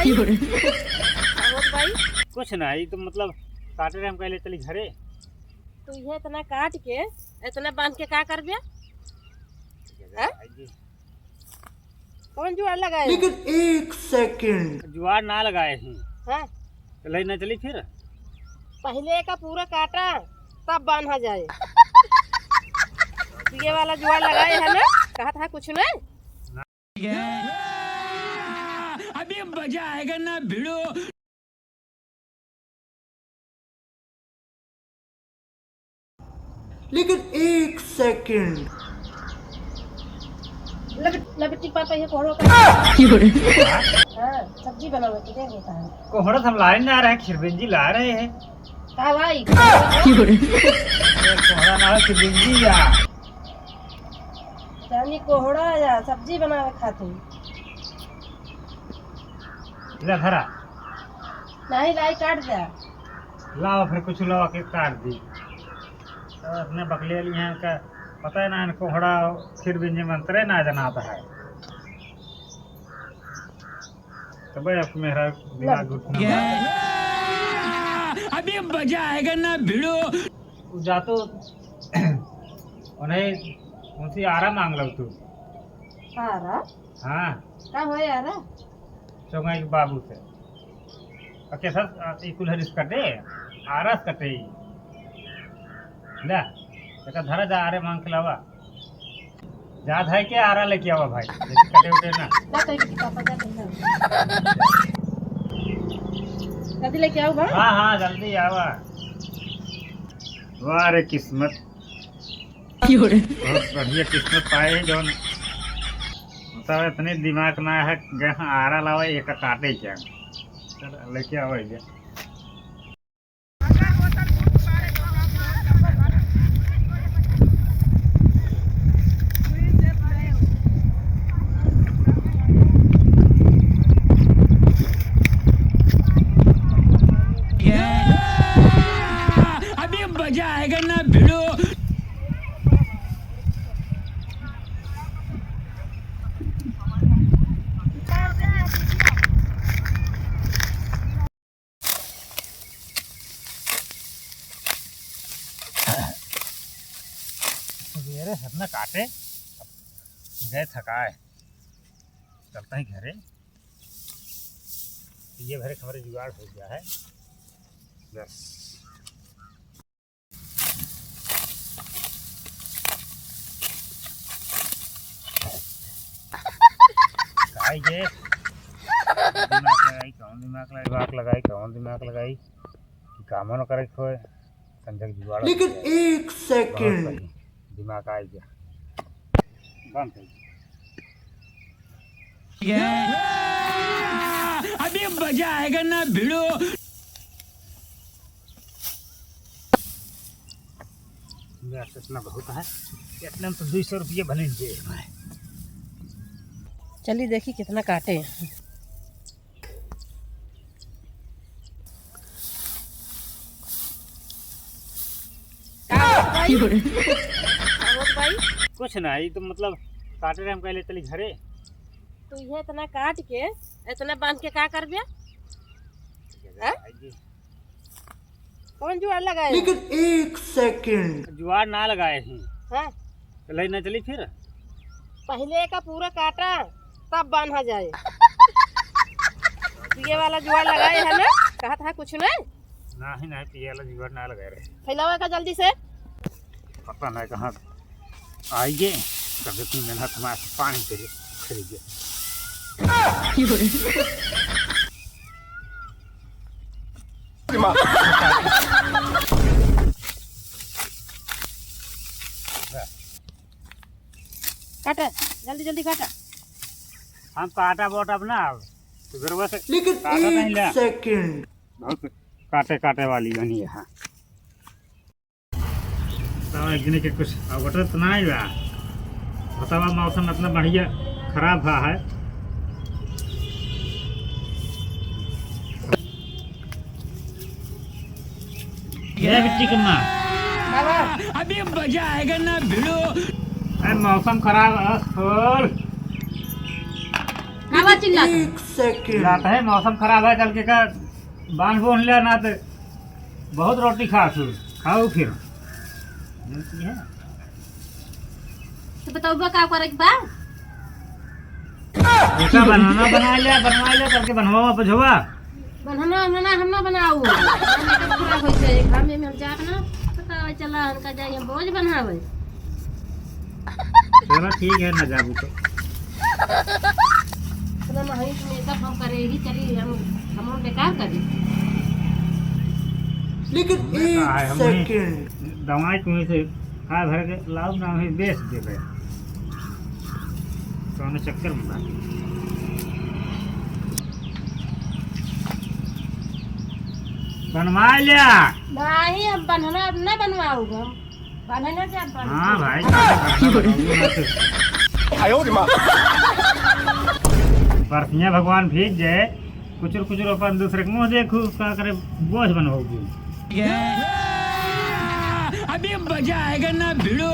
भाई भाई कुछ नहीं तो मतलब काटे रहे हम कहले चली घरे। तू ये इतना काट के इतना बांध के का कर बिया? कौन जुआर लगाए? लेकिन एक सेकंड जुआर ना लगाए हैं हाँ? तो ले ना चली फिर। पहले का पूरा काटा तब बांधा जाए। ये वाला जुआर लगाए है ना? कहा था कुछ नहीं। अभी मजा आएगा ना भिड़ो। लेकिन एक सेकंड लबटी पापा ये कोहड़ो का हाँ सब्जी बनावे के दे देता है। कोहड़ा हम लाए ना रहे, खिरबिंजी ला रहे हैं। का भाई कोहड़ा ना खिरबिंजी या जानी कोहड़ा या सब्जी बनावे खातिर इधर धरा नहीं लाई काट दे। लाओ फिर कुछ लाओ के काट दी। तो अपने बकले लिए हैं का पता है ना, इनको कोहड़ा खिरबिंजी मंत्र ना जनाता है। तो भाई अब मेरा दिमाग उठना अभी मजा आएगा ना भिड़ो। जा तो उन्हें कौन सी आरा मांग लो तू। आरा हाँ का हो यारा चौंगा के बाबू से कैसा कुल्हरिस कटे आरस कटे ले देखा धरा जा आरे मांग के लावा जा है के आरा लेके आवा भाई जैसे कटे उटे ना ना तो की पापा जा जल्दी लेके आओ भाई। हाँ हाँ जल्दी आवा। वाह रे किस्मत, बहुत बढ़िया किस्मत पाए है जो मतलब इतने दिमाग ना है जहाँ आरा लावा एक काटे क्या। चल लेके आओ इधर। अभी मजा आएगा ना भिड़ो। मेरे सब ना काटे गए थकाए चलता ही घरे। ये भरे खबरें जुगाड़ हो गया है बस। ये दिमाग लगाई काम न करे खोए संजय जुगाड़। लेकिन एक सेकंड दिमाग आ गया बंद कर। अभी मजा आएगा ना भिड़ो। इतना बहुत है, इतने में तो 200 रुपये भले दे। चलिए देखी कितना काटे हैं। भाई कुछ नहीं तो मतलब काटे रहे हम कहले चली घरे। तू ये इतना काट के इतना बांध के का कर बिया? कौन जुआर लगाए? लेकिन एक सेकंड जुआर ना लगाए हैं हाँ? तो ले ना चली फिर। पहले का पूरा काटा तब बांधा जाए। ये वाला जुआर लगाए है ना? कहा था कुछ नहीं। नहीं पिए वाला जुआर ना लगाए रहे। फैलावा का जल्दी से। पता नहीं कहाँ आइए कभी तुम मेहनत हमारे पानी के खरीदे। काटा जल्दी जल्दी काटा। हम काटा बोट अब ना तो गरबा से लेकिन काटा नहीं ले। एक सेकंड बहुत काटे वाली बनी है। हाँ तो एक दिन के कुछ अवगत तो नहीं बा। बतावा मौसम इतना बढ़िया खराब हुआ है। ये मिट्टी कमा अभी मजा आएगा ना भिड़ो। मौसम खराब है। लेकिन चिल्लाता? 1 सेकंड लाता है मौसम खराब है कल के का बांध बोन लिया ना तो बहुत रोटी खाओ फिर मिलती है। तो बताओ का करे के बा? ऐसा बनवा लिया करके बनवा पछवा बनना हम ना बनाऊ खराब हो जाए घर में हम जाके ना पता चला उनका जाए हम बोझ बनावे। चलो ठीक है ना जाबू तो इतना महंगी तो मेकअप हम करे ही चली हम बेकार करी। लेकिन हमने कहा है, 1 हमने- सेकंड दवाई तुम्हें से खा भर के लाओ ना हमें बेच देवे तो चक्कर में बात। बनवा लिया। नहीं हम बनना नहीं बनवाऊंगा बनना से आप हाँ भाई बर्फियाँ भगवान भेज जाए कुचर अपन दूसरे के मुँह देखू क्या करे बोझ बनवाओगी। अभी मजा आएगा ना भिड़ो।